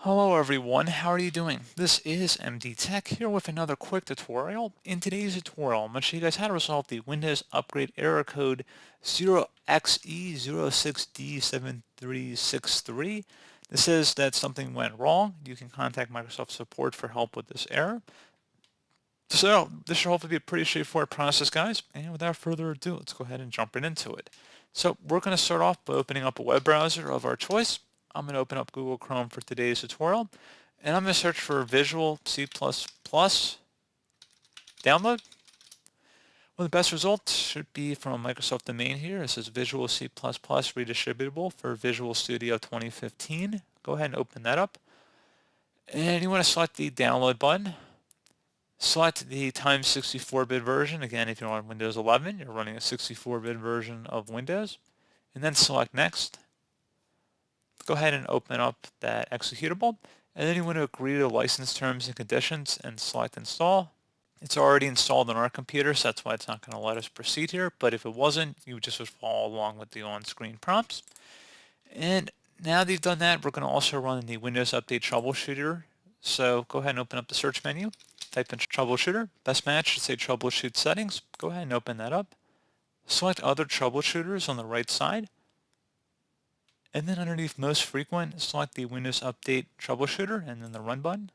Hello everyone, how are you doing? This is MD Tech here with another quick tutorial. In today's tutorial, I'm going to show you guys how to resolve the Windows upgrade error code 0xe06d7363. This says that something went wrong. You can contact Microsoft support for help with this error. So this should hopefully be a pretty straightforward process, guys. And without further ado, let's go ahead and jump right into it. So we're going to start off by opening up a web browser of our choice. I'm going to open up Google Chrome for today's tutorial, and I'm going to search for Visual C++ download. Well, the best result should be from Microsoft domain here. It says Visual C++ redistributable for Visual Studio 2015. Go ahead and open that up. And you want to select the download button. Select the times 64-bit version. Again, if you're on Windows 11, you're running a 64-bit version of Windows. And then select Next. Go ahead and open up that executable, and then you want to agree to the license terms and conditions and select Install. It's already installed on our computer, so that's why it's not going to let us proceed here, but if it wasn't, you just would follow along with the on-screen prompts. And now that you've done that, we're going to also run the Windows Update Troubleshooter. So go ahead and open up the search menu, type in Troubleshooter. Best match should say Troubleshoot Settings. Go ahead and open that up. Select Other Troubleshooters on the right side. And then underneath Most Frequent, select the Windows Update Troubleshooter and then the Run button.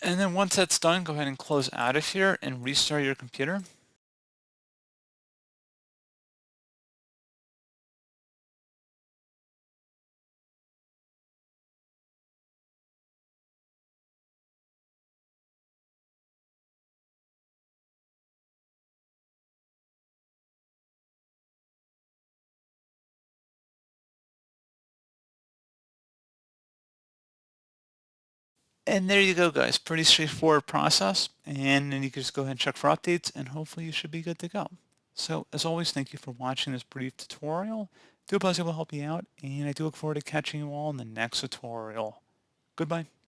And then once that's done, go ahead and close out of here and restart your computer. And there you go, guys. Pretty straightforward process. And then you can just go ahead and check for updates, and hopefully you should be good to go. So as always, thank you for watching this brief tutorial. Do hope I was able to help you out, and I do look forward to catching you all in the next tutorial. Goodbye.